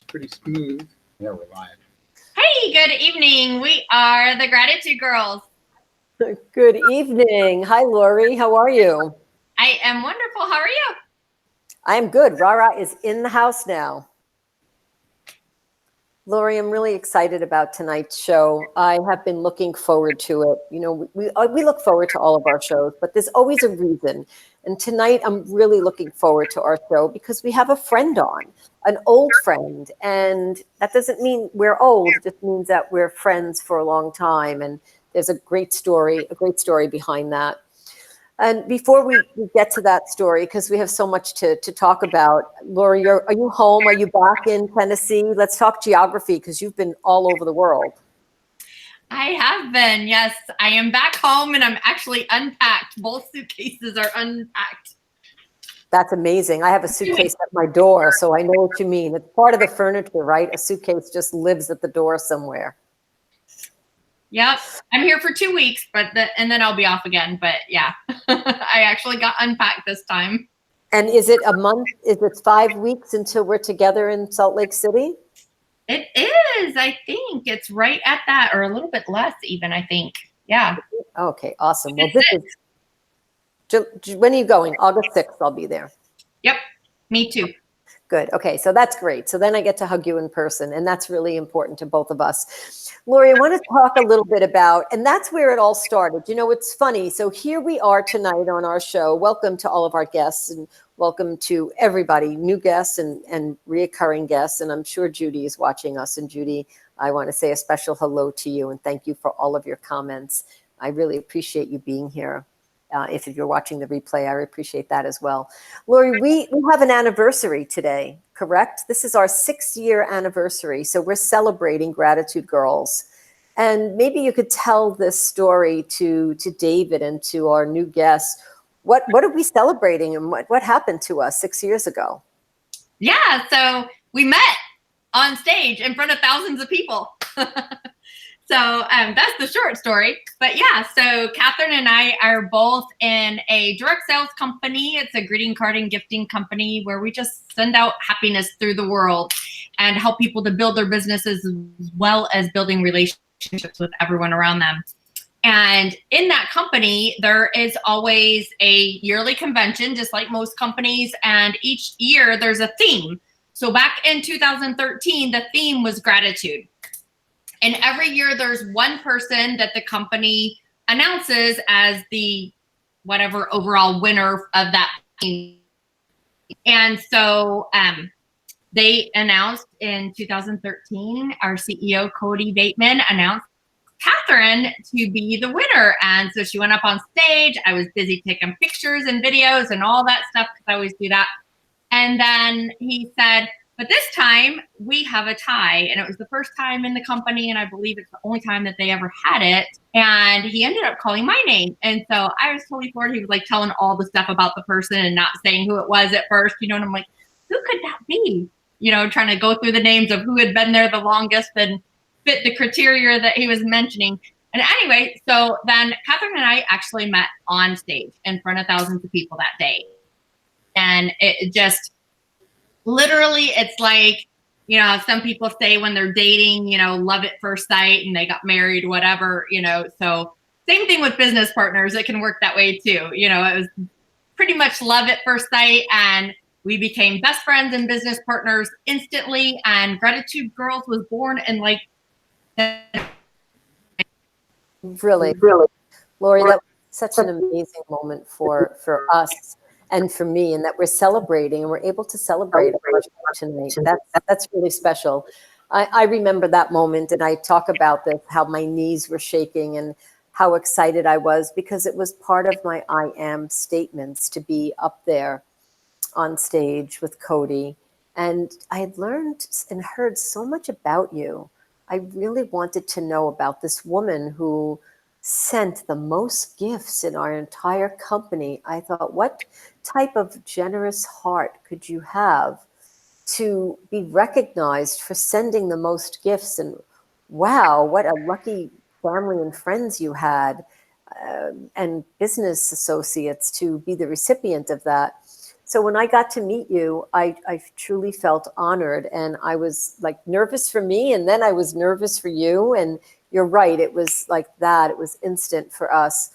Pretty smooth. Yeah, we're live. Hey, good evening. We are the Gratitude Girls. Good evening. Hi, Laurie. How are you? I am wonderful. How are you? I'm good. Rara is in the house now. Laurie, I'm really excited about tonight's show. I have been looking forward to it. You know, we look forward to all of our shows, but there's always a reason. And tonight, I'm really looking forward to our show because we have a friend on, an old friend. And that doesn't mean we're old. It just means that we're friends for a long time. And there's a great story behind that. And before we get to that story, because we have so much to talk about, Laurie, are you home? Are you back in Tennessee? Let's talk geography, because you've been all over the world. I have been, yes. I am back home and I'm actually unpacked. Both suitcases are unpacked. That's amazing. I have a suitcase at my door, so I know what you mean. It's part of the furniture, right? A suitcase just lives at the door somewhere. Yep. I'm here for 2 weeks, and then I'll be off again. But yeah, I actually got unpacked this time. And is it a month? Is it 5 weeks until we're together in Salt Lake City? It is. I think it's right at that, or a little bit less even, I think. Yeah. Okay, awesome. Well, when are you going? August 6th, I'll be there. Yep. Me too. Good. Okay, so that's great. So then I get to hug you in person, and that's really important to both of us. Laurie, I want to talk a little bit about, and that's where it all started. You know, it's funny. So here we are tonight on our show. Welcome to all of our guests, and welcome to everybody, new guests and reoccurring guests. And I'm sure Judy is watching us. And Judy, I want to say a special hello to you, and thank you for all of your comments. I really appreciate you being here. If you're watching the replay, I appreciate that as well. Laurie, we have an anniversary today, correct? This is our 6-year anniversary. So we're celebrating Gratitude Girls. And maybe you could tell this story to David and to our new guests. What are we celebrating and what happened to us 6 years ago? Yeah, so we met on stage in front of thousands of people. So that's the short story. But yeah, so Catherine and I are both in a direct sales company. It's a greeting card and gifting company where we just send out happiness through the world and help people to build their businesses as well as building relationships with everyone around them. And in that company, there is always a yearly convention, just like most companies. And each year there's a theme. So back in 2013, the theme was gratitude. And every year there's one person that the company announces as the whatever overall winner of that team. And so they announced in 2013, our CEO, Cody Bateman, announced Catherine to be the winner. And so she went up on stage. I was busy taking pictures and videos and all that stuff because I always do that. And then he said, but this time we have a tie, and it was the first time in the company, and I believe it's the only time that they ever had it. And he ended up calling my name. And so I was totally floored. He was like telling all the stuff about the person and not saying who it was at first, you know, and I'm like, who could that be? You know, trying to go through the names of who had been there the longest and fit the criteria that he was mentioning. And anyway, so then Catherine and I actually met on stage in front of thousands of people that day. And it just, literally, it's like, you know, some people say when they're dating, you know, love at first sight and they got married, whatever, you know. So same thing with business partners. It can work that way too. You know, it was pretty much love at first sight, and we became best friends and business partners instantly. And Gratitude Girls was born in like. Really, Laurie, that was such an amazing moment for us. And for me, and that we're celebrating, and we're able to celebrate tonight. That's really special. I remember that moment, and I talk about this, how my knees were shaking and how excited I was, because it was part of my I am statements to be up there on stage with Cody. And I had learned and heard so much about you. I really wanted to know about this woman who sent the most gifts in our entire company. I thought, what type of generous heart could you have to be recognized for sending the most gifts? And wow, what a lucky family and friends you had, and business associates to be the recipient of that. So So when I got to meet you, I truly felt honored, and I was like nervous for me, and then I was nervous for you. And you're right, it was like that. It was instant for us.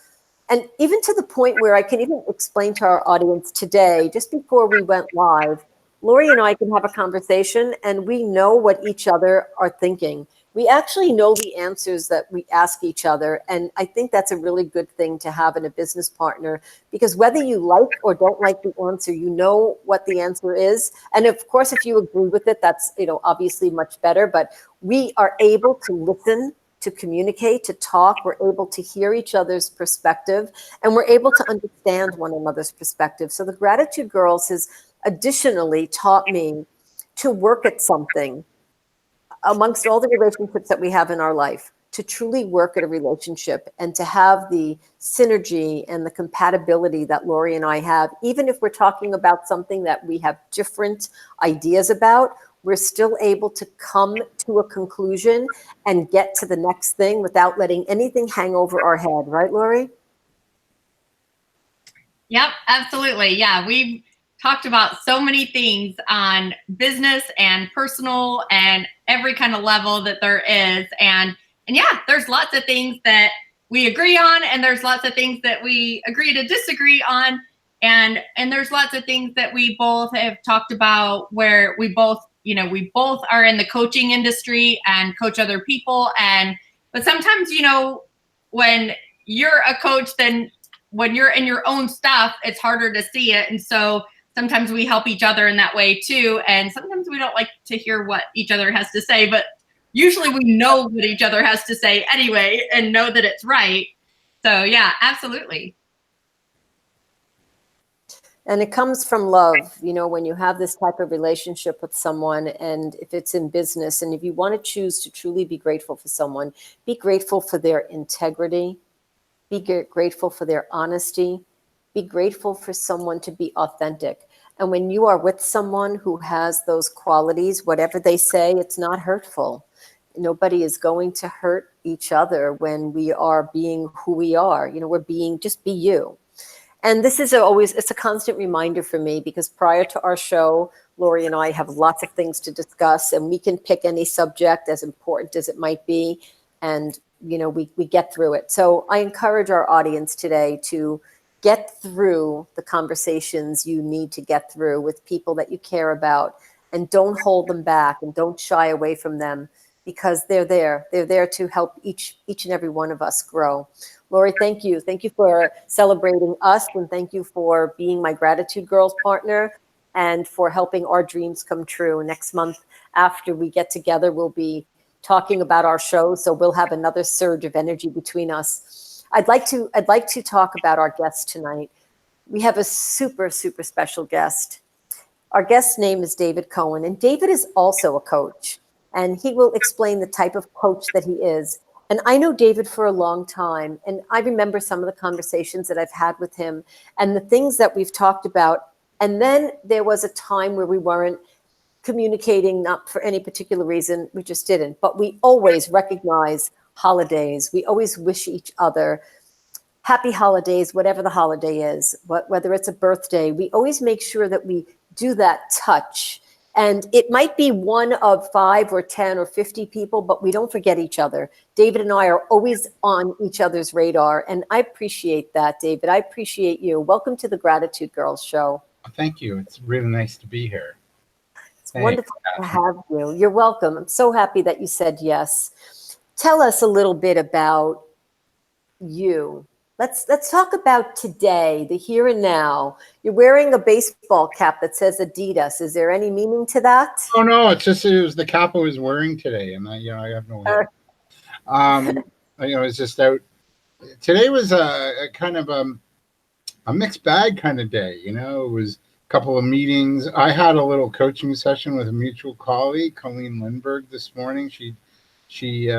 And even to the point where I can even explain to our audience today, just before we went live, Laurie and I can have a conversation and we know what each other are thinking. We actually know the answers that we ask each other. And I think that's a really good thing to have in a business partner, because whether you like or don't like the answer, you know what the answer is. And of course, if you agree with it, that's, obviously much better. But we are able to listen, to communicate, to talk. We're able to hear each other's perspective, and we're able to understand one another's perspective. So the Gratitude Girls has additionally taught me to work at something amongst all the relationships that we have in our life, to truly work at a relationship and to have the synergy and the compatibility that Laurie and I have. Even if we're talking about something that we have different ideas about, we're still able to come to a conclusion and get to the next thing without letting anything hang over our head. Right, Laurie? Yep, absolutely. Yeah, we've talked about so many things on business and personal and every kind of level that there is. And yeah, there's lots of things that we agree on, and there's lots of things that we agree to disagree on. And there's lots of things that we both have talked about where we both are in the coaching industry and coach other people. But sometimes, when you're a coach, then when you're in your own stuff, it's harder to see it. And so sometimes we help each other in that way too. And sometimes we don't like to hear what each other has to say, but usually we know what each other has to say anyway and know that it's right. So yeah, absolutely. And it comes from love, when you have this type of relationship with someone, and if it's in business, and if you want to choose to truly be grateful for someone, be grateful for their integrity, be grateful for their honesty, be grateful for someone to be authentic. And when you are with someone who has those qualities, whatever they say, it's not hurtful. Nobody is going to hurt each other when we are being who we are. We're being, just be you. And this is it's a constant reminder for me, because prior to our show, Laurie and I have lots of things to discuss, and we can pick any subject, as important as it might be, and we get through it. So I encourage our audience today to get through the conversations you need to get through with people that you care about, and don't hold them back and don't shy away from them, because they're there. They're there to help each and every one of us grow. Laurie, thank you. Thank you for celebrating us, and thank you for being my Gratitude Girls partner, and for helping our dreams come true. Next month, after we get together, we'll be talking about our show, so we'll have another surge of energy between us. I'd like to talk about our guest tonight. We have a super, super special guest. Our guest's name is David Cohen, and David is also a coach, and he will explain the type of coach that he is. And I know David for a long time, and I remember some of the conversations that I've had with him and the things that we've talked about. And then there was a time where we weren't communicating, not for any particular reason, we just didn't. But we always recognize holidays. We always wish each other happy holidays, whatever the holiday is, whether it's a birthday. We always make sure that we do that touch. And it might be one of 5 or 10 or 50 people, but we don't forget each other. David and I are always on each other's radar, and I appreciate that, David. I appreciate you. Welcome to the Gratitude Girls show. Thank you. It's really nice to be here. It's wonderful to have you. You're welcome. I'm so happy that you said yes. Tell us a little bit about you. Let's talk about today, the here and now. You're wearing a baseball cap that says Adidas. Is there any meaning to that? Oh no, it was the cap I was wearing today, and I have no idea. It's just out. Today was a kind of a mixed bag kind of day. It was a couple of meetings. I had a little coaching session with a mutual colleague, Colleen Lindbergh, this morning. She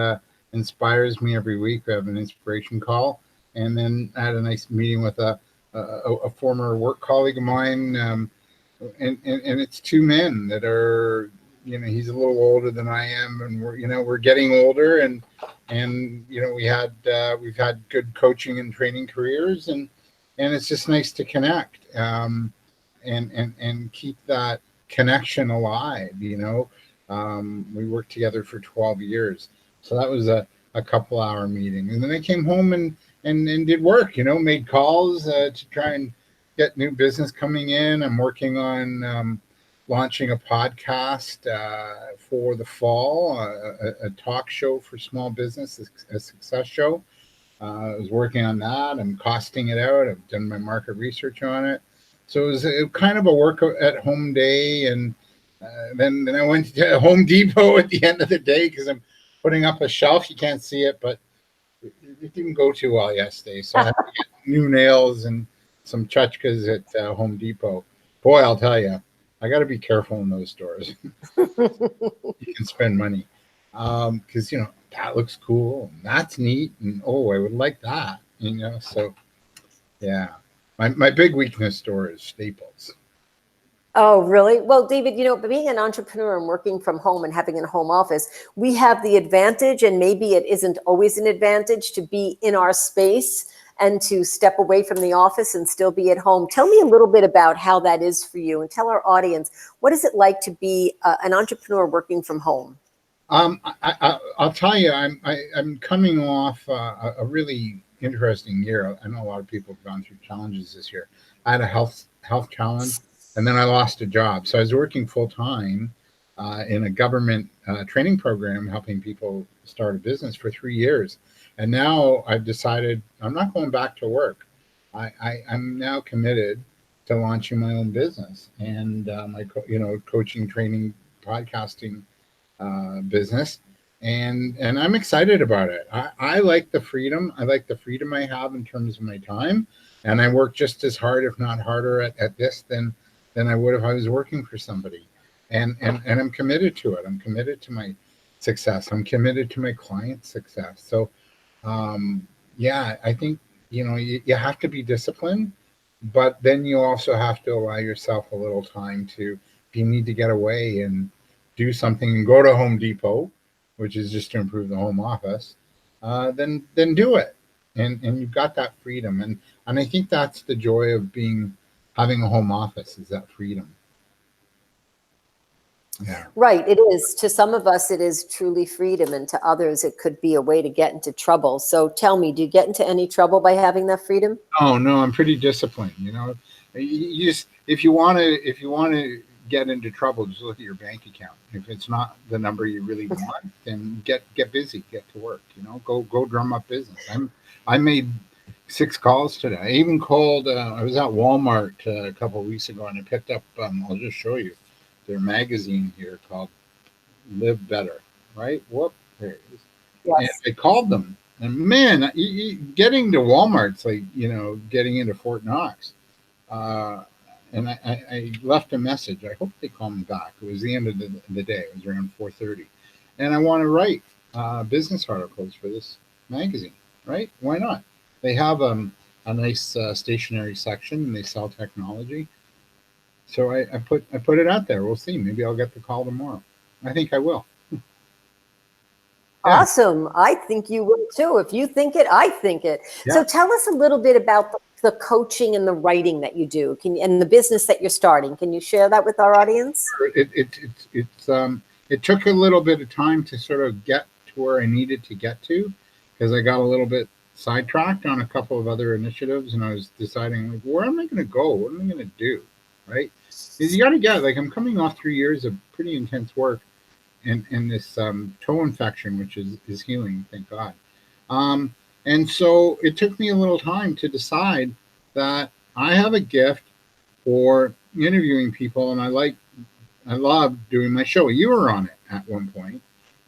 inspires me every week. We have an inspiration call. And then I had a nice meeting with a former work colleague of mine, and it's 2 men that are, he's a little older than I am, and we're getting older, and we've had good coaching and training careers, and it's just nice to connect. and keep that connection alive. We worked together for 12 years, so that was a couple hour meeting, and then I came home and did work. Made calls to try and get new business coming in. I'm working on launching a podcast for the fall, a talk show for small business, a success show. I was working on that. I'm costing it out. I've done my market research on it. So it was kind of a work at home day. And then I went to Home Depot at the end of the day because I'm putting up a shelf. You can't see it, but it didn't go too well yesterday. So I had to get new nails and some tchotchkes at Home Depot. Boy, I'll tell you, I got to be careful in those stores. You can spend money because, that looks cool and that's neat. And, oh, I would like that, So, yeah, my big weakness store is Staples. Oh, really? Well, David, being an entrepreneur and working from home and having a home office, we have the advantage, and maybe it isn't always an advantage, to be in our space and to step away from the office and still be at home. Tell me a little bit about how that is for you, and tell our audience, what is it like to be an entrepreneur working from home? I'll tell you, I'm coming off a really interesting year. I know a lot of people have gone through challenges this year. I had a health challenge, and then I lost a job. So I was working full time in a government training program, helping people start a business for 3 years. And now I've decided I'm not going back to work. I'm now committed to launching my own business and my coaching, training, podcasting business, and I'm excited about it. I like the freedom. I like the freedom I have in terms of my time, and I work just as hard, if not harder, at this than I would if I was working for somebody. And I'm committed to it. I'm committed to my success. I'm committed to my client's success. So, yeah, I think you have to be disciplined, but then you also have to allow yourself a little time to, if you need to get away and do something and go to Home Depot, which is just to improve the home office, then do it. And you've got that freedom. And I think that's the joy of having a home office, is that freedom. Yeah. Right. It is. To some of us, it is truly freedom. And to others, it could be a way to get into trouble. So tell me, do you get into any trouble by having that freedom? Oh, no, I'm pretty disciplined. You just, if you want to get into trouble, just look at your bank account. If it's not the number you really want, then get busy, get to work. Go drum up business. I made 6 calls today. I even called. I was at Walmart a couple of weeks ago, and I picked up. I'll just show you their magazine here called "Live Better." Right? Whoop, there it is. Yes. And I called them, and man, getting to Walmart's like getting into Fort Knox. And I left a message. I hope they call me back. It was the end of the day. It was around 4:30. And I want to write business articles for this magazine, right? Why not? They have a nice stationery section, and they sell technology. So I put it out there. We'll see. Maybe I'll get the call tomorrow. I think I will. Yeah. Awesome. I think you will too. If you think it, I think it. Yeah. So tell us a little bit about the coaching and the writing that you do, and the business that you're starting. Can you share that with our audience? It took a little bit of time to sort of get to where I needed to get to, because I got a little bit sidetracked on a couple of other initiatives, and I was deciding, like, where am I going to go? What am I going to do? Right? Because you got to get, like, I'm coming off 3 years of pretty intense work and this toe infection, which is healing, thank God. And so it took me a little time to decide that I have a gift for interviewing people, and I love doing my show. You were on it at one point.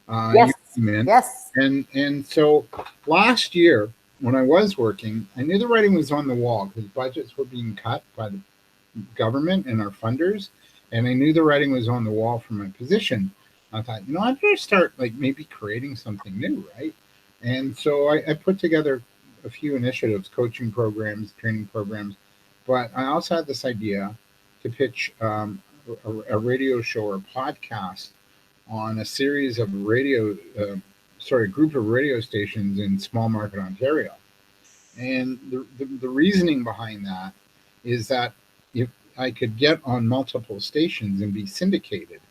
Yes. Yes. And so last year, when I was working, I knew the writing was on the wall because budgets were being cut by the government and our funders, and I knew the writing was on the wall for my position. I thought, I better start maybe creating something new, right? And so I put together a few initiatives, coaching programs, training programs, but I also had this idea to pitch a radio show or podcast on a series of group of radio stations in small market Ontario. And the reasoning behind that is that if I could get on multiple stations and be syndicated.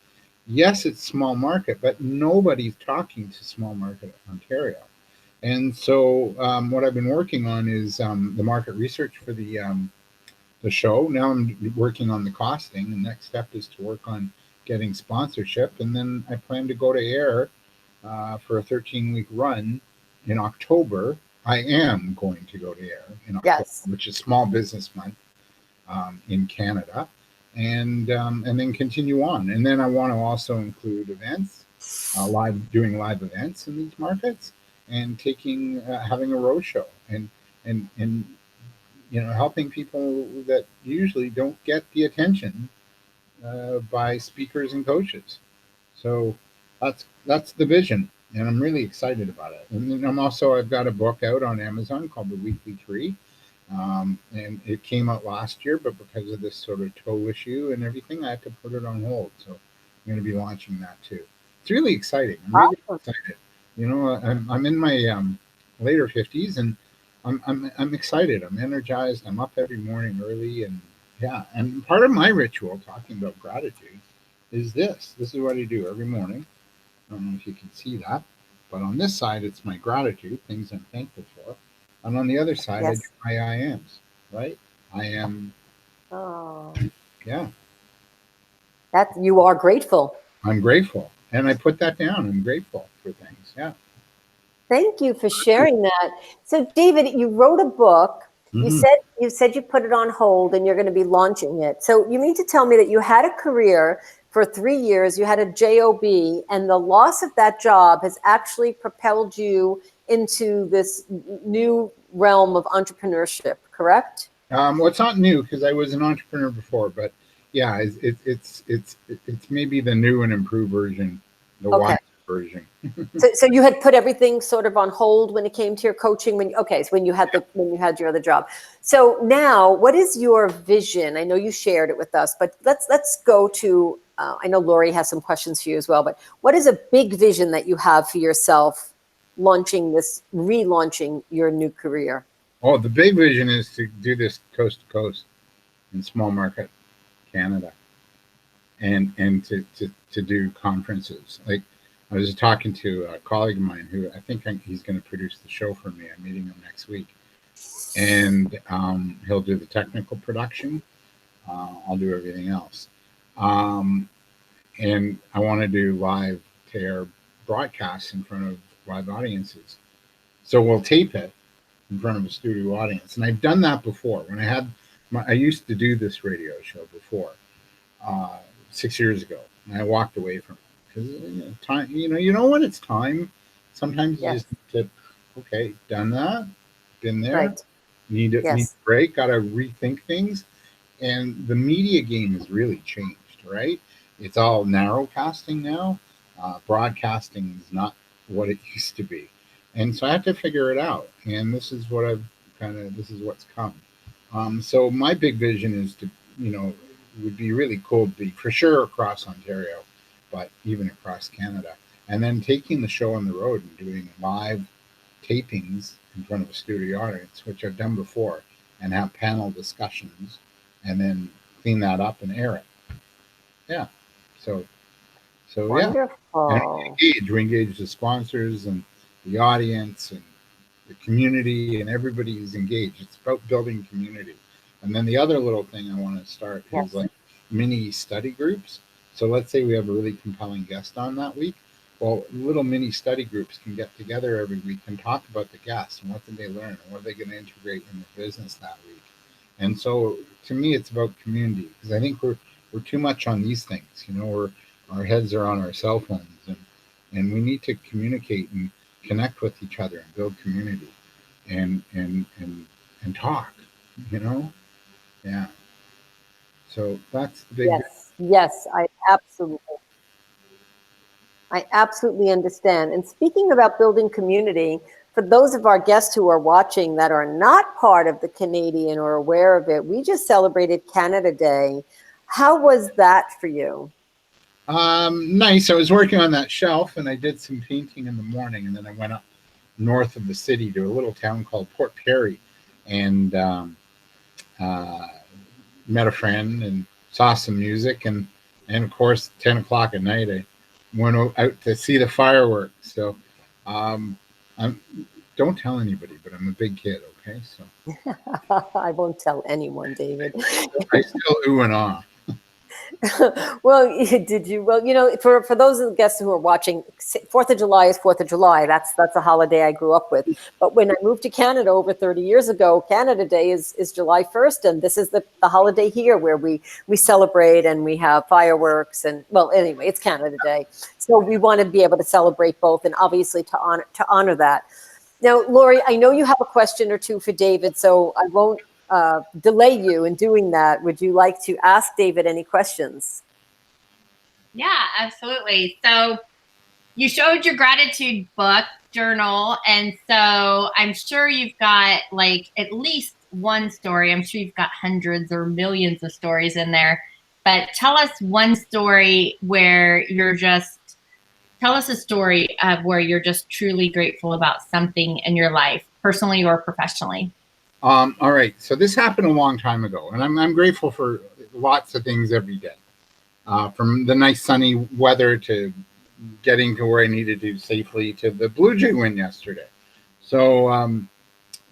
Yes, it's small market, but nobody's talking to small market Ontario. And so what I've been working on is the market research for the show. Now I'm working on the costing. The next step is to work on getting sponsorship. And then I plan to go to air for a 13-week run in October. I am going to go to air in October, Yes. which is Small Business Month in Canada, and then continue on. And then I want to also include events, doing live events in these markets, and having a roadshow and helping people that usually don't get the attention by speakers and coaches. So that's the vision, and I'm really excited about it. And then I've got a book out on Amazon called The Weekly Tree, and it came out last year, but because of this sort of toe issue and everything, I had to put it on hold. So I'm going to be launching that too. It's really exciting. I'm really excited. I'm in my later 50s, and I'm excited. I'm energized. I'm up every morning early, and yeah. And part of my ritual, talking about gratitude, is this. This is what I do every morning. I don't know if you can see that, but on this side, it's my gratitude, things I'm thankful for. And on the other side, I do my I ams, right? I am, yeah. That you are grateful. I'm grateful. And I put that down. I'm grateful for things, yeah. Thank you for sharing that. So, David, you wrote a book. Mm-hmm. You said you put it on hold and you're going to be launching it. So you mean to tell me that you had a career for 3 years, you had a job, and the loss of that job has actually propelled you into this new realm of entrepreneurship, correct? Well, it's not new because I was an entrepreneur before, but yeah, it's maybe the new and improved version, the wiser version. So you had put everything sort of on hold when it came to your coaching. So when you had your other job. So now, what is your vision? I know you shared it with us, but let's go to. I know Laurie has some questions for you as well. But what is a big vision that you have for yourself, relaunching your new career? Oh, the big vision is to do this coast to coast in small market Canada, and to do conferences. Like I was talking to a colleague of mine who I think he's going to produce the show for me. I'm meeting him next week, and he'll do the technical production. I'll do everything else, and I want to do live to air broadcasts in front of live audiences. So we'll tape it in front of a studio audience, and I've done that before. When I used to do this radio show before. 6 years ago, and I walked away from it because time. You know when it's time. Sometimes you just need to. Done that, been there. Right. Need a break. Got to rethink things, and the media game has really changed. Right? It's all narrowcasting now. Broadcasting is not what it used to be, and so I have to figure it out. And this is what this is what's come. So my big vision is to would be really cool to be for sure across Ontario, but even across Canada. And then taking the show on the road and doing live tapings in front of a studio audience, which I've done before, and have panel discussions and then clean that up and air it. Yeah. So Wonderful. Yeah. And we engage the sponsors and the audience and the community, and everybody is engaged. It's about building community. And then the other little thing I want to start is like mini study groups. So let's say we have a really compelling guest on that week. Well, little mini study groups can get together every week and talk about the guests and what did they learn and what are they going to integrate in the business that week. And so to me, it's about community, because I think we're too much on these things. Our heads are on our cell phones, and we need to communicate and connect with each other and build community and talk. Yeah. So that's the big. Yes, I absolutely understand. And speaking about building community, for those of our guests who are watching that are not part of the Canadian or aware of it, we just celebrated Canada Day. How was that for you? Nice. I was working on that shelf, and I did some painting in the morning, and then I went up north of the city to a little town called Port Perry, and met a friend and saw some music, and of course 10 o'clock at night I went out to see the fireworks. So I'm don't tell anybody, but I'm a big kid, okay? So I won't tell anyone, David. I still ooh and ah. Well, did you? Well, for those of the guests who are watching, 4th of July is 4th of July. That's a holiday I grew up with. But when I moved to Canada over 30 years ago, Canada Day is July 1st, and this is the holiday here where we celebrate and we have fireworks. And well, anyway, it's Canada Day, so we want to be able to celebrate both, and obviously to honor that. Now, Laurie, I know you have a question or two for David, so I won't delay you in doing that. Would you like to ask David any questions? Yeah, absolutely. So you showed your gratitude book journal, and so I'm sure you've got like at least one story. I'm sure you've got hundreds or millions of stories in there, but tell us one story where tell us a story of where you're just truly grateful about something in your life, personally or professionally. All right. So this happened a long time ago, and I'm grateful for lots of things every day, from the nice sunny weather to getting to where I needed to safely to the Blue Jay win yesterday. So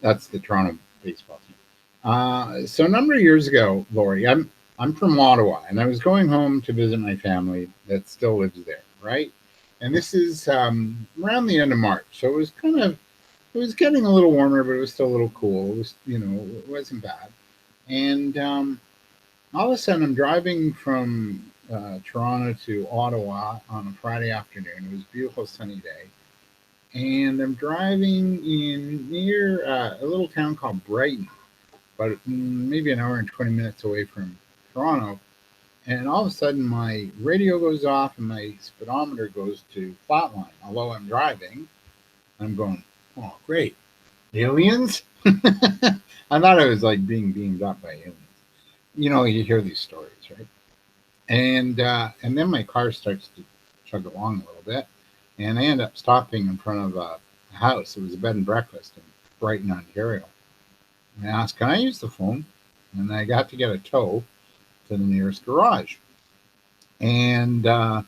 that's the Toronto baseball team. So a number of years ago, Laurie, I'm from Ottawa, and I was going home to visit my family that still lives there, right? And this is around the end of March, so it was it was getting a little warmer, but it was still a little cool. It was, it wasn't bad. And all of a sudden, I'm driving from Toronto to Ottawa on a Friday afternoon. It was a beautiful sunny day. And I'm driving in near a little town called Brighton, but maybe an hour and 20 minutes away from Toronto. And all of a sudden, my radio goes off and my speedometer goes to flatline. Although I'm driving, I'm going, oh, great. Aliens? I thought I was like being beamed up by aliens. You hear these stories, right? And then my car starts to chug along a little bit, and I end up stopping in front of a house. It was a bed and breakfast in Brighton, Ontario. And I asked, can I use the phone? And I got to get a tow to the nearest garage. And I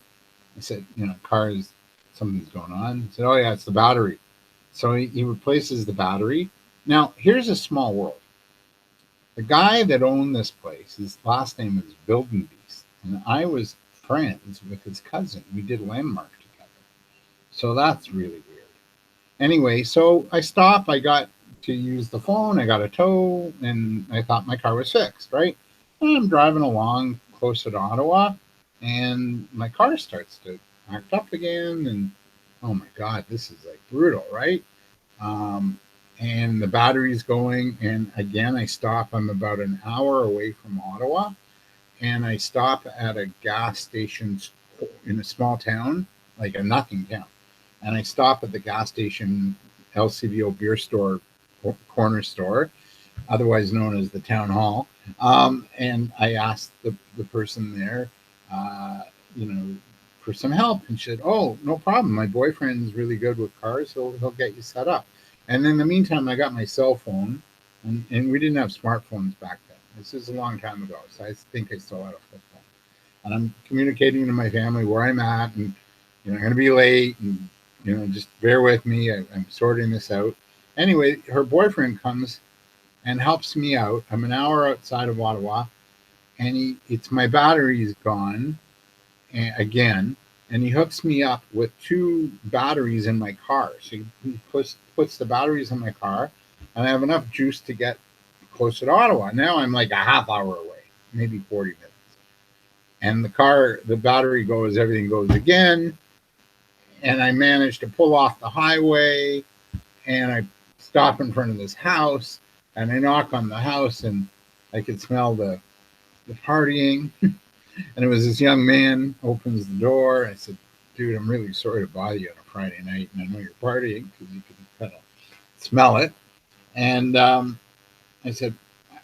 said, something's going on. He said, oh yeah, it's the battery. So he replaces the battery. Now, here's a small world. The guy that owned this place, his last name was Wildenbeest, and I was friends with his cousin. We did Landmark together. So that's really weird. Anyway, so I stopped. I got to use the phone. I got a tow, and I thought my car was fixed, right? And I'm driving along closer to Ottawa, and my car starts to act up again, and oh my God, this is like brutal, right? And the battery's going, and again, I stop. I'm about an hour away from Ottawa, and I stop at a gas station in a small town, like a nothing town. And I stop at the gas station, LCBO beer store, corner store, otherwise known as the town hall. And I asked the person there, for some help, and she said, oh, no problem. My boyfriend's really good with cars, so he'll get you set up. And in the meantime, I got my cell phone, and we didn't have smartphones back then. This is a long time ago, so I think I still had a flip phone. And I'm communicating to my family where I'm at, and I'm going to be late, and just bear with me. I'm sorting this out. Anyway, her boyfriend comes and helps me out. I'm an hour outside of Ottawa, and it's my battery is gone again, and he hooks me up with 2 batteries in my car. So he puts the batteries in my car, and I have enough juice to get closer to Ottawa. Now I'm like a half hour away, maybe 40 minutes. And the battery goes, everything goes again, and I managed to pull off the highway, and I stop in front of this house, and I knock on the house, and I could smell the partying. And it was this young man opens the door. I said, dude, I'm really sorry to bother you on a Friday night, and I know you're partying, because you can kind of smell it. And I said,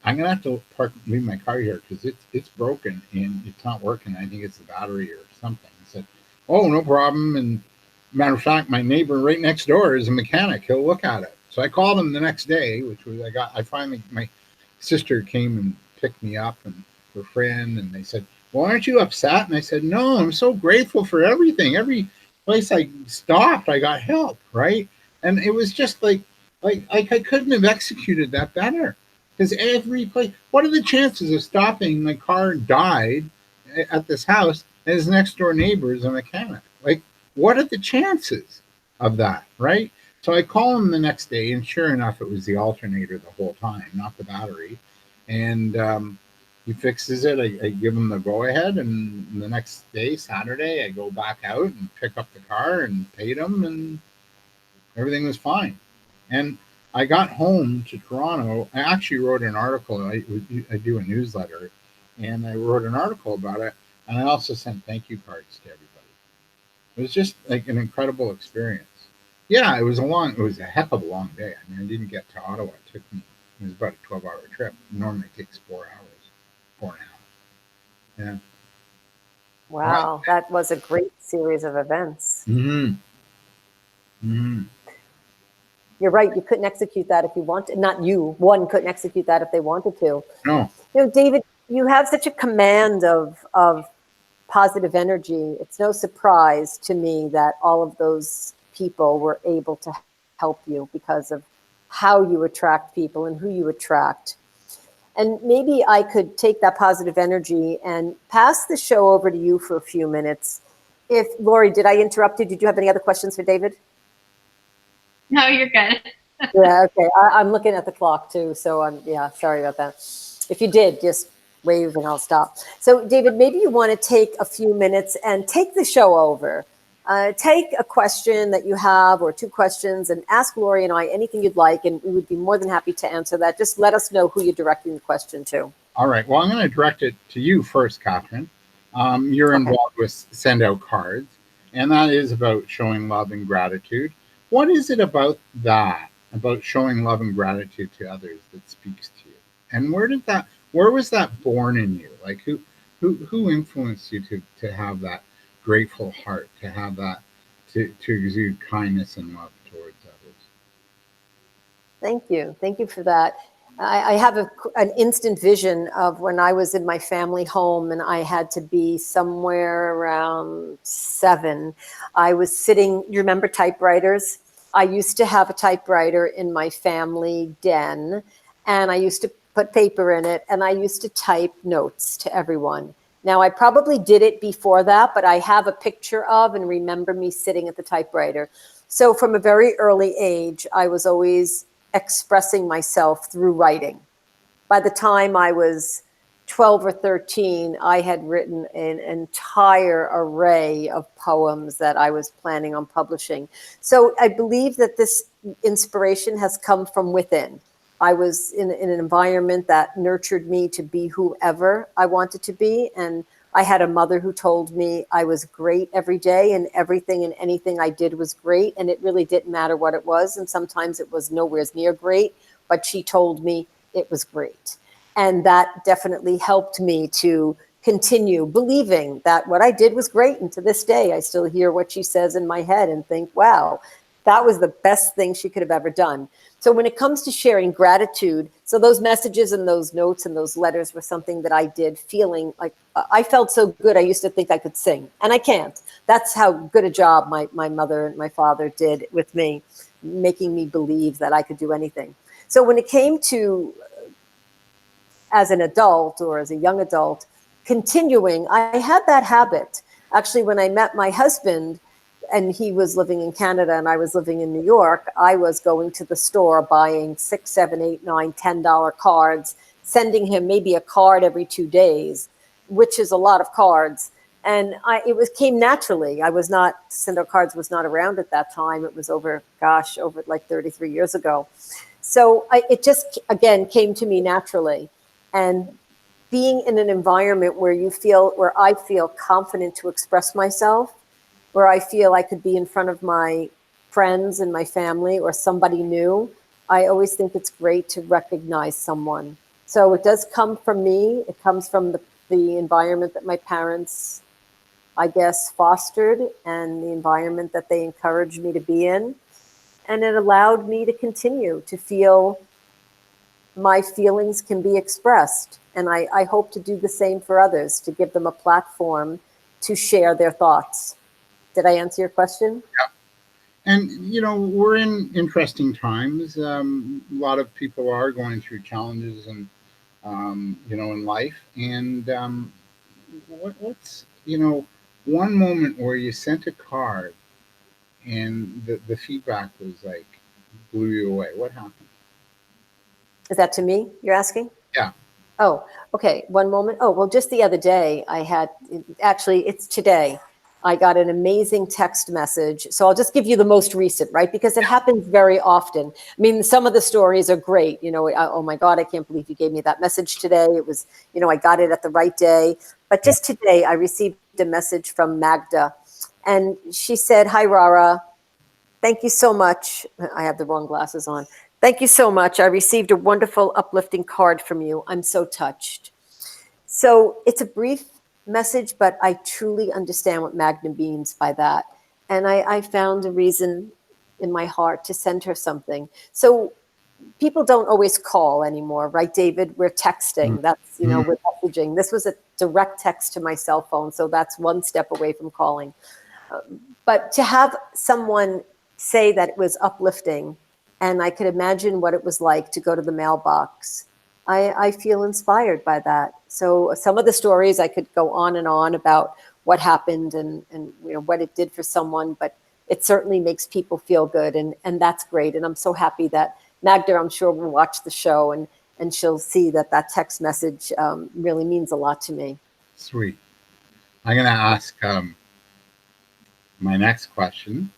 I'm going to have to leave my car here because it's broken and it's not working. I think it's the battery or something. I said, oh, no problem. And matter of fact, my neighbor right next door is a mechanic. He'll look at it. So I called him the next day, which was, my sister came and picked me up, and for friend, and they said, well, aren't you upset? And I said, no, I'm so grateful for everything. Every place I stopped, I got help, right? And it was just like I couldn't have executed that better. Because every place, what are the chances of stopping my car died at this house and his next door neighbor is a mechanic? Like, what are the chances of that, right? So I call him the next day, and sure enough, it was the alternator the whole time, not the battery. And he fixes it. I give him the go ahead, and the next day, Saturday, I go back out and pick up the car and paid him, and everything was fine. And I got home to Toronto. I actually wrote an article. I do a newsletter, and I wrote an article about it. And I also sent thank you cards to everybody. It was just like an incredible experience. Yeah, it was a heck of a long day. I mean, I didn't get to Ottawa. It was about a 12-hour trip. It normally takes 4 hours, 4.5. Yeah. Wow, that was a great series of events. Mm-hmm. Mm-hmm. You're right. You couldn't execute that if you wanted. Not you. One couldn't execute that if they wanted to. No. You know, David, you have such a command of positive energy. It's no surprise to me that all of those people were able to help you because of how you attract people and who you attract. And maybe I could take that positive energy and pass the show over to you for a few minutes. Laurie, did I interrupt you? Did you have any other questions for David? No, you're good. Yeah, okay. I'm looking at the clock too, so sorry about that. If you did, just wave and I'll stop. So David, maybe you want to take a few minutes and take the show over. Take a question that you have or two questions and ask Laurie and I anything you'd like, and we would be more than happy to answer that. Just let us know who you're directing the question to. All right. Well, I'm going to direct it to you first, Catherine. You're involved with Send Out Cards, and that is about showing love and gratitude. What is it about that, about showing love and gratitude to others, that speaks to you? And where was that born in you? Like who influenced you to have that grateful heart, to have that, to exude kindness and love towards others? Thank you. Thank you for that. I have an instant vision of when I was in my family home and I had to be somewhere around 7. I was sitting, you remember typewriters? I used to have a typewriter in my family den, and I used to put paper in it, and I used to type notes to everyone. Now, I probably did it before that, but I have a picture of and remember me sitting at the typewriter. So from a very early age, I was always expressing myself through writing. By the time I was 12 or 13, I had written an entire array of poems that I was planning on publishing. So I believe that this inspiration has come from within. I was in an environment that nurtured me to be whoever I wanted to be. And I had a mother who told me I was great every day, and everything and anything I did was great. And it really didn't matter what it was. And sometimes it was nowhere near great, but she told me it was great. And that definitely helped me to continue believing that what I did was great. And to this day, I still hear what she says in my head and think, wow, that was the best thing she could have ever done. So when it comes to sharing gratitude, so those messages and those notes and those letters were something that I did feeling like I felt so good. I used to think I could sing, and I can't. That's how good a job my mother and my father did with me, making me believe that I could do anything. So when it came to as an adult or as a young adult, continuing, I had that habit. Actually, when I met my husband, and he was living in Canada and I was living in New York, I was going to the store buying $6, $7, $8, $9, $10 cards, sending him maybe a card every 2 days, which is a lot of cards. And it came naturally. Send Out Cards was not around at that time. It was over like 33 years ago. So it just, again, came to me naturally. And being in an environment where I feel confident to express myself, where I feel I could be in front of my friends and my family or somebody new, I always think it's great to recognize someone. So it does come from me. It comes from the environment that my parents, I guess, fostered, and the environment that they encouraged me to be in. And it allowed me to continue to feel my feelings can be expressed. And I hope to do the same for others, to give them a platform to share their thoughts. Did I answer your question? Yeah. And, you know, we're in interesting times. A lot of people are going through challenges and, you know, in life. And what's, you know, one moment where you sent a card and the feedback was like, blew you away? What happened? Is that to me you're asking? Yeah. Oh, okay. One moment. Oh, well, just the other day I had, actually it's today, I got an amazing text message. So I'll just give you the most recent, right? Because it happens very often. I mean, some of the stories are great. You know, oh my God, I can't believe you gave me that message today. It was, you know, I got it at the right day. But just today I received a message from Magda, and she said, "Hi, Rara. Thank you so much." I have the wrong glasses on. "Thank you so much. I received a wonderful, uplifting card from you. I'm so touched." So it's a brief message, but I truly understand what Magna means by that. And I found a reason in my heart to send her something. So people don't always call anymore, right, David? We're texting. That's, you know, we're messaging. This was a direct text to my cell phone, so that's one step away from calling. But to have someone say that it was uplifting, and I could imagine what it was like to go to the mailbox, I feel inspired by that. So some of the stories I could go on and on about what happened and you know what it did for someone, but it certainly makes people feel good, and that's great. And I'm so happy that Magda, I'm sure, will watch the show and she'll see that that text message really means a lot to me. Sweet. I'm going to ask my next question.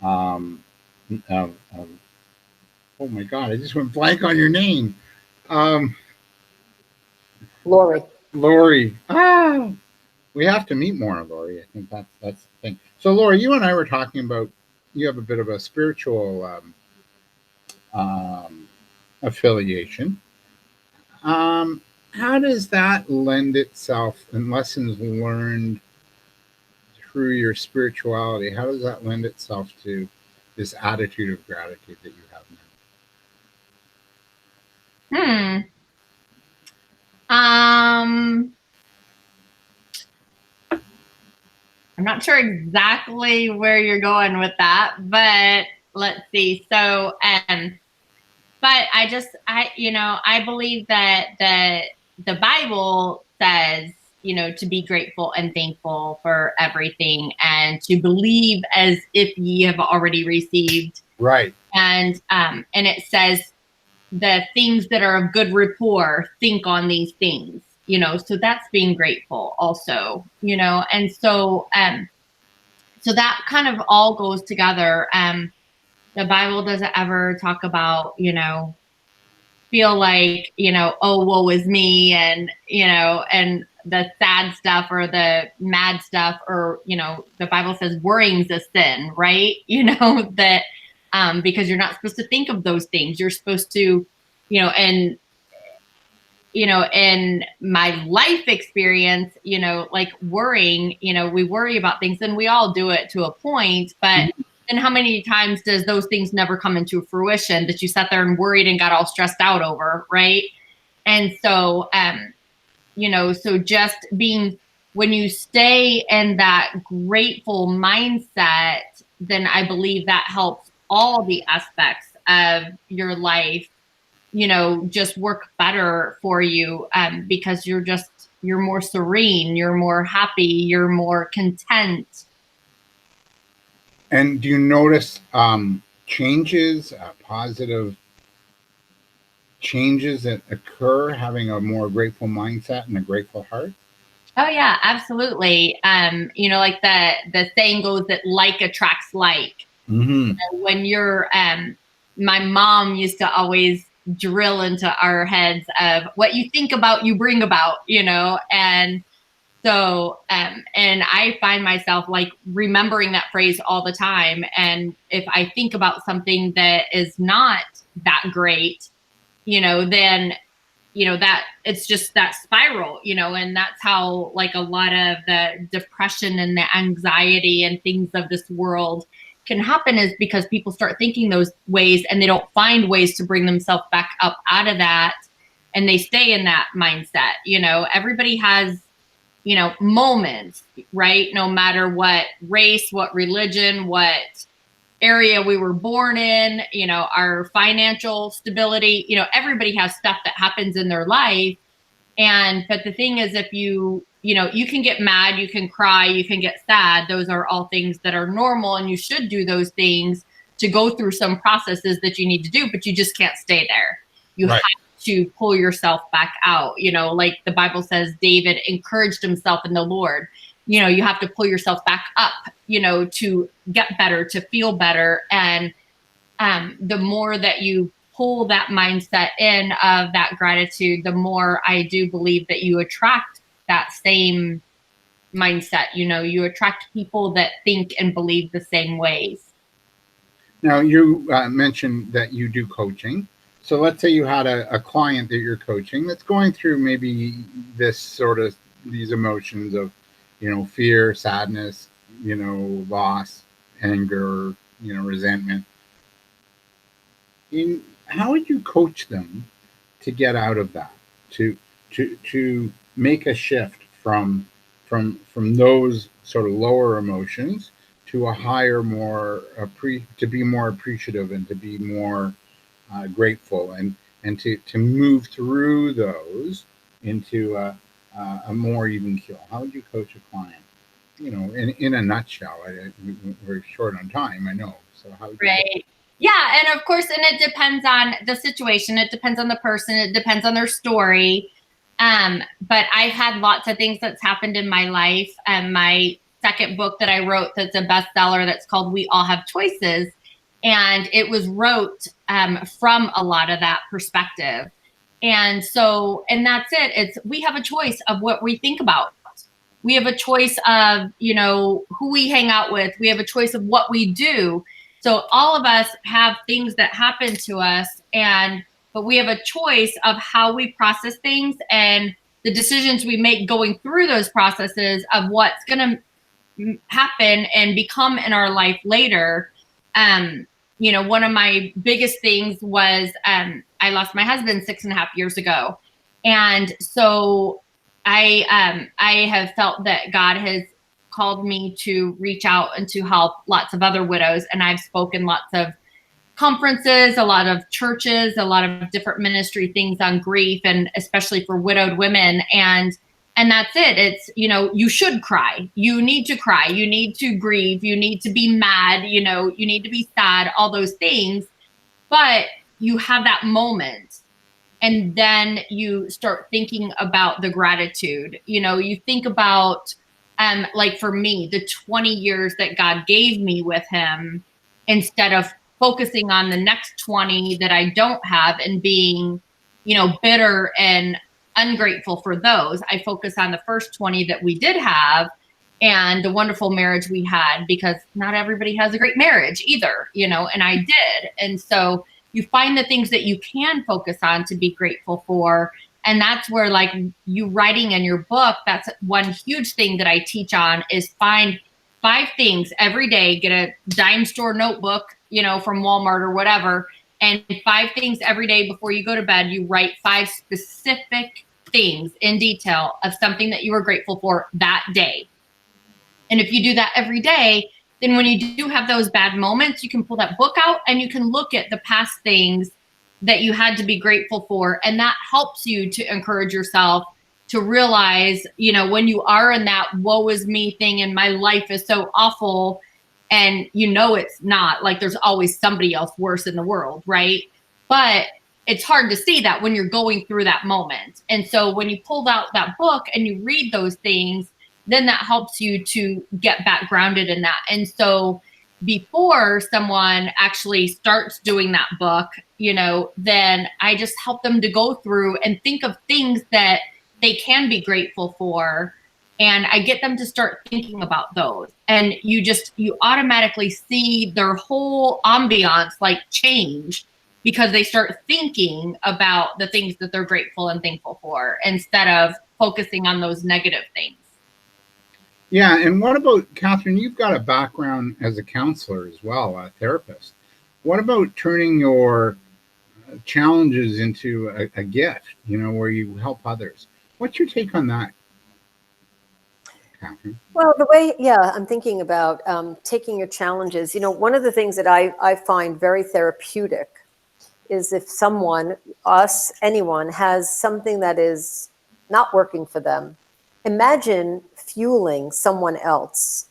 Oh my God, I just went blank on your name. Laurie. Laurie. Ah, we have to meet more, Laurie. I think that's the thing. So, Laurie, you and I were talking about, you have a bit of a spiritual affiliation. How does that lend itself, and lessons learned through your spirituality, how does that lend itself to this attitude of gratitude that you have now? I'm not sure exactly where you're going with that, but let's see. So, but I believe that the Bible says, you know, to be grateful and thankful for everything, and to believe as if ye have already received. Right. And it says the things that are of good rapport, think on these things, you know, so that's being grateful also, you know, and so so that kind of all goes together. The Bible doesn't ever talk about, you know, feel like, you know, oh, woe is me, and, you know, and the sad stuff or the mad stuff, or, you know, the Bible says worrying's a sin, right? You know, that because you're not supposed to think of those things. You're supposed to, you know, and, you know, in my life experience, you know, like worrying, you know, we worry about things, and we all do it to a point, but then how many times does those things never come into fruition that you sat there and worried and got all stressed out over, right? And so, you know, so just being, when you stay in that grateful mindset, then I believe that helps all the aspects of your life, you know, just work better for you, because you're more serene, you're more happy, you're more content. And do you notice changes, positive changes that occur having a more grateful mindset and a grateful heart? Oh yeah, absolutely. You know, like the saying goes that like attracts like. Mm-hmm. When you're, my mom used to always drill into our heads of what you think about, you bring about, you know, and so, and I find myself like remembering that phrase all the time. And if I think about something that is not that great, you know, then, you know, that it's just that spiral, you know, and that's how like a lot of the depression and the anxiety and things of this world can happen is because people start thinking those ways and they don't find ways to bring themselves back up out of that. And they stay in that mindset. Everybody has, moments, right? No matter what race, what religion, what area we were born in, our financial stability, everybody has stuff that happens in their life. But the thing is, if you can get mad, you can cry, you can get sad. Those are all things that are normal, and you should do those things to go through some processes that you need to do, but you just can't stay there. You Right. have to pull yourself back out. Like the Bible says, David encouraged himself in the Lord. You have to pull yourself back up, to get better, to feel better. And the more that you pull that mindset in of that gratitude, the more I do believe that you attract that same mindset. You attract people that think and believe the same ways. Now, you mentioned that you do coaching. So let's say you had a client that you're coaching that's going through maybe these emotions of, fear, sadness, loss, anger, resentment. How would you coach them to get out of that, to make a shift from those sort of lower emotions to a higher, to be more appreciative and to be more grateful and to move through those into a more even keel? How would you coach a client? In a nutshell. We're short on time, I know. So how would you Right. Yeah, and of course, and it depends on the situation. It depends on the person. It depends on their story. But I've had lots of things that's happened in my life. My second book that I wrote that's a bestseller that's called We All Have Choices. And it was wrote from a lot of that perspective. And that's it. We have a choice of what we think about. We have a choice of, who we hang out with. We have a choice of what we do. So all of us have things that happen to us, but we have a choice of how we process things and the decisions we make going through those processes of what's going to happen and become in our life later. One of my biggest things was I lost my husband 6.5 years ago. And so I have felt that God has called me to reach out and to help lots of other widows. And I've spoken lots of conferences, a lot of churches, a lot of different ministry things on grief, and especially for widowed women. And that's it. It's, you should cry. You need to cry. You need to grieve. You need to be mad. You need to be sad, all those things. But you have that moment. And then you start thinking about the gratitude. You think about, like for me, the 20 years that God gave me with him, instead of focusing on the next 20 that I don't have and being, bitter and ungrateful for those. I focus on the first 20 that we did have and the wonderful marriage we had, because not everybody has a great marriage either, and I did. And so you find the things that you can focus on to be grateful for. And that's where, like, you writing in your book, that's one huge thing that I teach on, is find 5 things every day. Get a dime store notebook, from Walmart or whatever, and 5 things every day before you go to bed. You write 5 specific things in detail of something that you were grateful for that day. And if you do that every day, then when you do have those bad moments, you can pull that book out and you can look at the past things that you had to be grateful for. And that helps you to encourage yourself to realize, when you are in that woe is me thing and my life is so awful, and it's not, like, there's always somebody else worse in the world, right? But it's hard to see that when you're going through that moment. And so when you pulled out that book and you read those things, then that helps you to get back grounded in that. And so before someone actually starts doing that book, then I just help them to go through and think of things that they can be grateful for. And I get them to start thinking about those. And you automatically see their whole ambiance like change, because they start thinking about the things that they're grateful and thankful for instead of focusing on those negative things. Yeah, and what about, Catherine, you've got a background as a counselor as well, a therapist. What about turning your challenges into a gift, where you help others? What's your take on that, Catherine? Well, I'm thinking about taking your challenges. One of the things that I find very therapeutic is if someone, us, anyone, has something that is not working for them. Imagine fueling someone else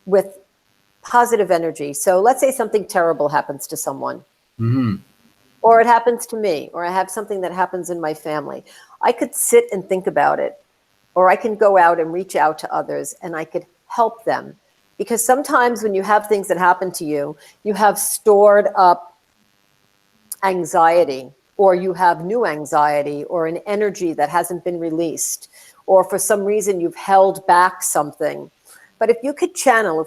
with positive energy. So let's say something terrible happens to someone. Mm-hmm. Or it happens to me, or I have something that happens in my family. I could sit and think about it, or I can go out and reach out to others and I could help them. Because sometimes when you have things that happen to you, you have stored up anxiety, or you have new anxiety, or an energy that hasn't been released, or for some reason you've held back something. But if we could channel,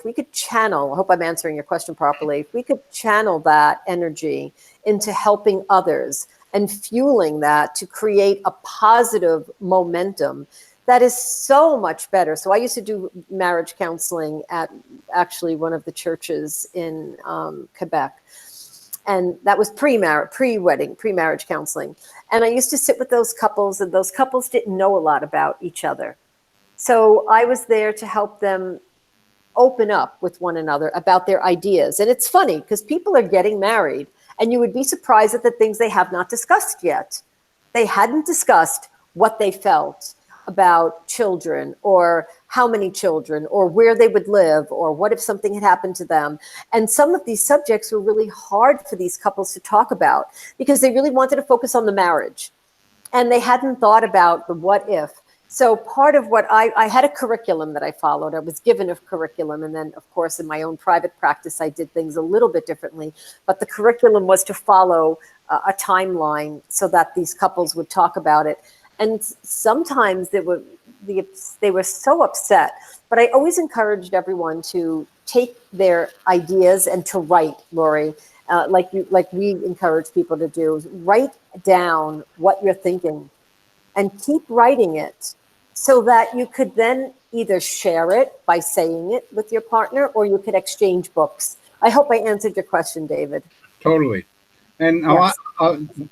I hope I'm answering your question properly, if we could channel that energy into helping others and fueling that to create a positive momentum, that is so much better. So I used to do marriage counseling at actually one of the churches in Quebec. And that was pre-wedding, pre-marriage counseling. And I used to sit with those couples, and those couples didn't know a lot about each other. So I was there to help them open up with one another about their ideas. And it's funny because people are getting married, and you would be surprised at the things they have not discussed yet. They hadn't discussed what they felt about children, or how many children, or where they would live, or what if something had happened to them. And some of these subjects were really hard for these couples to talk about because they really wanted to focus on the marriage. And they hadn't thought about the what if. So part of what I had a curriculum that I followed. I was given a curriculum. And then, of course, in my own private practice, I did things a little bit differently. But the curriculum was to follow a timeline so that these couples would talk about it. And sometimes they were so upset. But I always encouraged everyone to take their ideas and to write, Laurie, like we encourage people to do. Write down what you're thinking and keep writing it so that you could then either share it by saying it with your partner, or you could exchange books. I hope I answered your question, David. Totally. And Yes.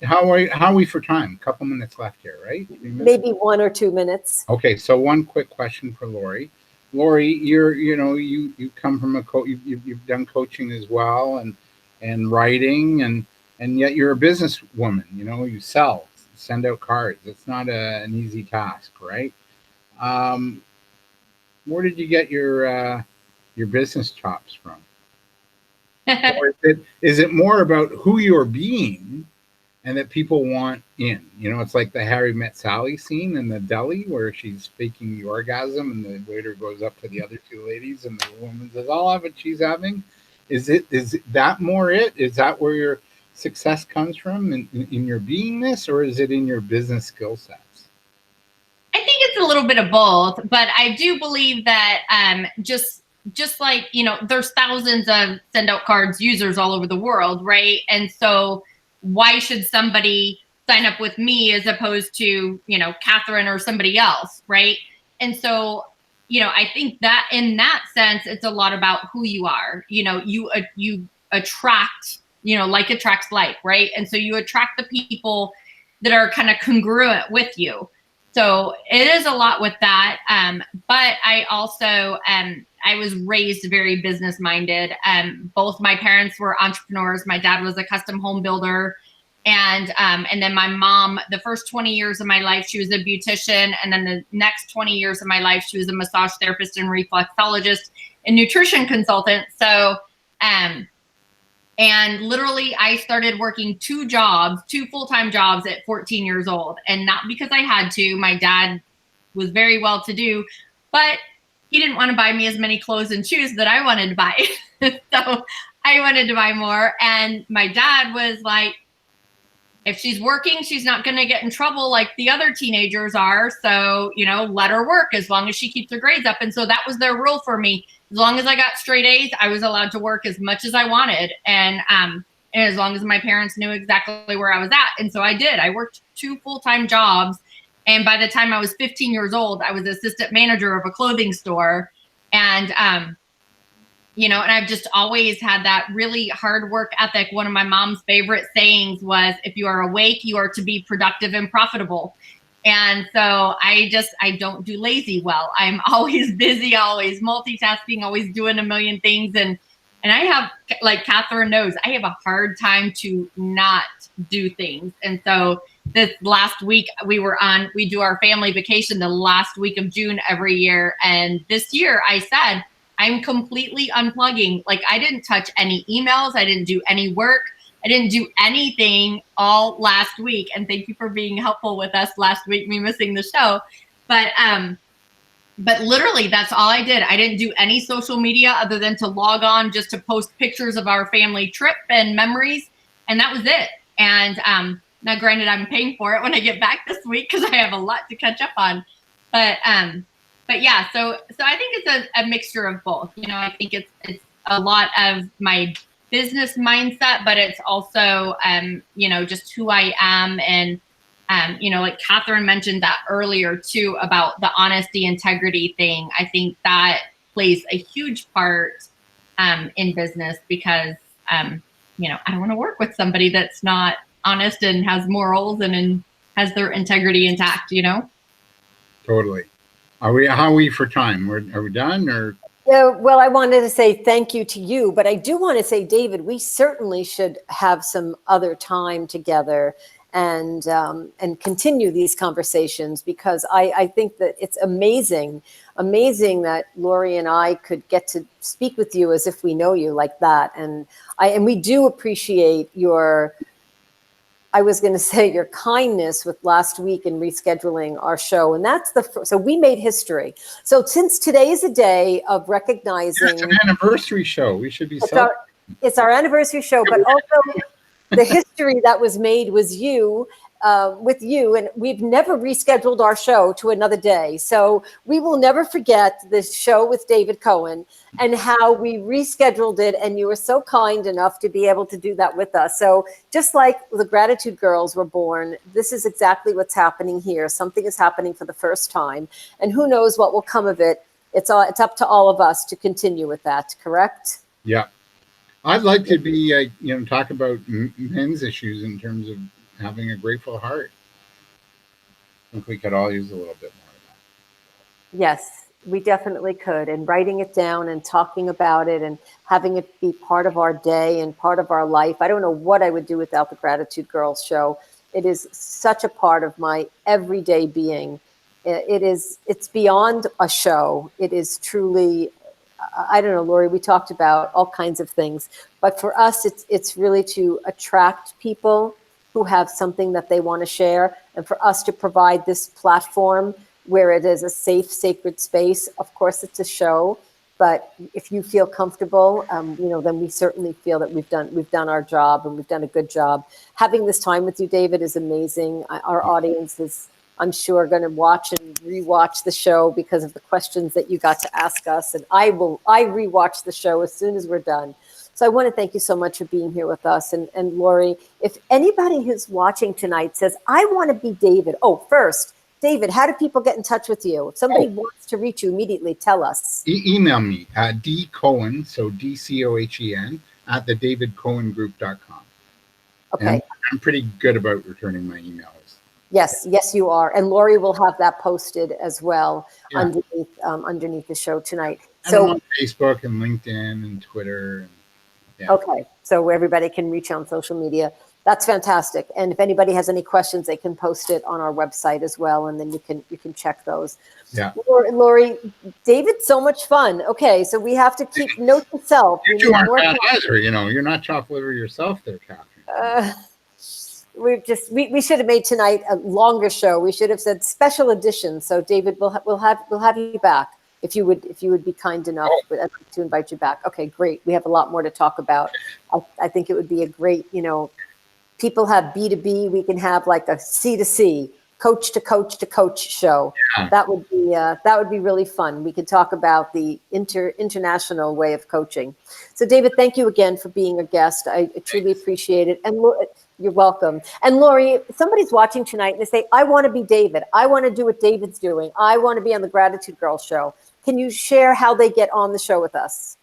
how are we for time? A couple minutes left here, right? Maybe 1 or 2 minutes. Okay, so one quick question for Laurie. Laurie, you come from you've done coaching as well, and writing, and yet you're a businesswoman. You send out cards. It's not an easy task, right? Where did you get your business chops from? Or is it more about who you're being and that people want in? It's like the Harry Met Sally scene in the deli where she's faking the orgasm and the waiter goes up to the other two ladies and the woman says, I'll have what she's having. Is that more it? Is that where your success comes from in your beingness, or is it in your business skill sets? I think it's a little bit of both, but I do believe that just like, there's thousands of send out cards users all over the world, right? And so why should somebody sign up with me as opposed to, Catherine or somebody else, right? And so, I think that in that sense, it's a lot about who you are. You attract, like attracts like, right? And so you attract the people that are kind of congruent with you. So it is a lot with that. But I also, I was raised very business minded. Both my parents were entrepreneurs. My dad was a custom home builder. And then my mom, the first 20 years of my life, she was a beautician. And then the next 20 years of my life, she was a massage therapist and reflexologist and nutrition consultant. So, and literally I started working 2 full-time jobs at 14 years old. And not because I had to. My dad was very well to do, but he didn't want to buy me as many clothes and shoes that I wanted to buy. So I wanted to buy more. And my dad was like, if she's working, she's not going to get in trouble like the other teenagers are. So, let her work as long as she keeps her grades up. And so that was their rule for me. As long as I got straight A's, I was allowed to work as much as I wanted. And as long as my parents knew exactly where I was at. And so I did. I worked 2 full-time jobs. And by the time I was 15 years old, I was assistant manager of a clothing store. And, you know, and I've just always had that really hard work ethic. One of my mom's favorite sayings was, if you are awake, you are to be productive and profitable. And so I don't do lazy well. I'm always busy, always multitasking, always doing a million things. And I have, like Catherine knows, I have a hard time to not do things. And so this last week we do our family vacation the last week of June every year. And this year I said, I'm completely unplugging. Like, I didn't touch any emails. I didn't do any work. I didn't do anything all last week. And thank you for being helpful with us last week, me missing the show. But literally that's all I did. I didn't do any social media other than to log on just to post pictures of our family trip and memories. And that was it. And now granted, I'm paying for it when I get back this week because I have a lot to catch up on. But yeah, so I think it's a mixture of both. You know, I think it's a lot of my business mindset, but it's also, you know, just who I am. And, you know, like Catherine mentioned that earlier too, about the honesty, integrity thing. I think that plays a huge part in business because, you know, I don't want to work with somebody that's not honest and has morals and has their integrity intact, you know? Totally. How are we for time? Are we done or? Yeah, well, I wanted to say thank you to you, but I do want to say, David, we certainly should have some other time together and continue these conversations, because I think that it's amazing that Laurie and I could get to speak with you as if we know you like that. And we do appreciate your, I was going to say, your kindness with last week in rescheduling our show. And that's so we made history. So since today is a day of recognizing. It's an anniversary show. We should be celebrating. It's our anniversary show, but also the history that was made was you, with you. And we've never rescheduled our show to another day. So we will never forget this show with David Cohen and how we rescheduled it. And you were so kind enough to be able to do that with us. So just like the Gratitude Girls were born, this is exactly what's happening here. Something is happening for the first time. And who knows what will come of it. It's up to all of us to continue with that, correct? Yeah. I'd like to be, you know, talk about men's issues in terms of having a grateful heart. I think we could all use a little bit more of that. Yes, we definitely could. And writing it down and talking about it and having it be part of our day and part of our life. I don't know what I would do without the Gratitude Girls show. It is such a part of my everyday being. It's beyond a show. It is truly, I don't know, Laurie, we talked about all kinds of things, but for us, it's really to attract people who have something that they want to share, and for us to provide this platform where it is a safe, sacred space. Of course, it's a show, but if you feel comfortable, you know, then we certainly feel that we've done our job and we've done a good job. Having this time with you, David, is amazing. Our audience is, I'm sure, going to watch and rewatch the show because of the questions that you got to ask us. And I rewatch the show as soon as we're done. So I want to thank you so much for being here with us. And Laurie, if anybody who's watching tonight says, I want to be David. Oh, first, David, how do people get in touch with you? If somebody wants to reach you immediately, tell us. Email me at dcohen, so DCOHEN, at thedavidcohengroup.com. Okay. And I'm pretty good about returning my emails. Yes, you are. And Laurie will have that posted as well underneath the show tonight. And I'm on Facebook and LinkedIn and Twitter. And, yeah. Okay, so everybody can reach on social media. That's fantastic. And if anybody has any questions, they can post it on our website as well, and then you can check those. Yeah. Laurie, David, so much fun. Okay, so we have to keep note to self. You aren't bad either, you know. You're not chopped liver yourself there, Catherine. We should have made tonight a longer show. We should have said special edition. So David, we'll have you back if you would be kind enough to invite you back. Okay, great. We have a lot more to talk about. I think it would be a great, you know, people have B2B. We can have like a C2C, coach to coach to coach show. Yeah. That would be really fun. We could talk about the international way of coaching. So David, thank you again for being a guest. I truly appreciate it. And you're welcome. And Laurie, if somebody's watching tonight and they say, I want to be David. I want to do what David's doing. I want to be on the Gratitude Girl show. can you share how they get on the show with us?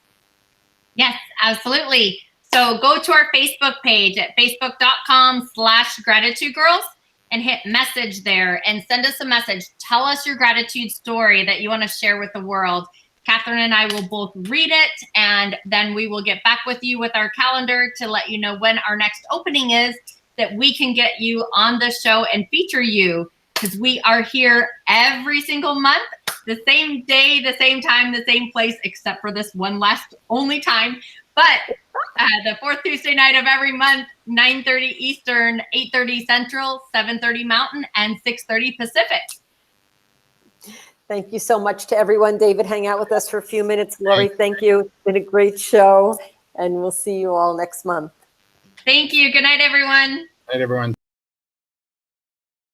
Yes, absolutely. So go to our Facebook page at facebook.com/gratitudegirls and hit message there and send us a message. Tell us your gratitude story that you want to share with the world. Catherine and I will both read it, and then we will get back with you with our calendar to let you know when our next opening is, that we can get you on the show and feature you, because we are here every single month, the same day, the same time, the same place, except for this one last only time. But the fourth Tuesday night of every month, 9:30 Eastern, 8:30 Central, 7:30 Mountain, and 6:30 Pacific. Thank you so much to everyone. David, hang out with us for a few minutes. Laurie, thank you. It's been a great show, and we'll see you all next month. Thank you. Good night, everyone. Night, everyone.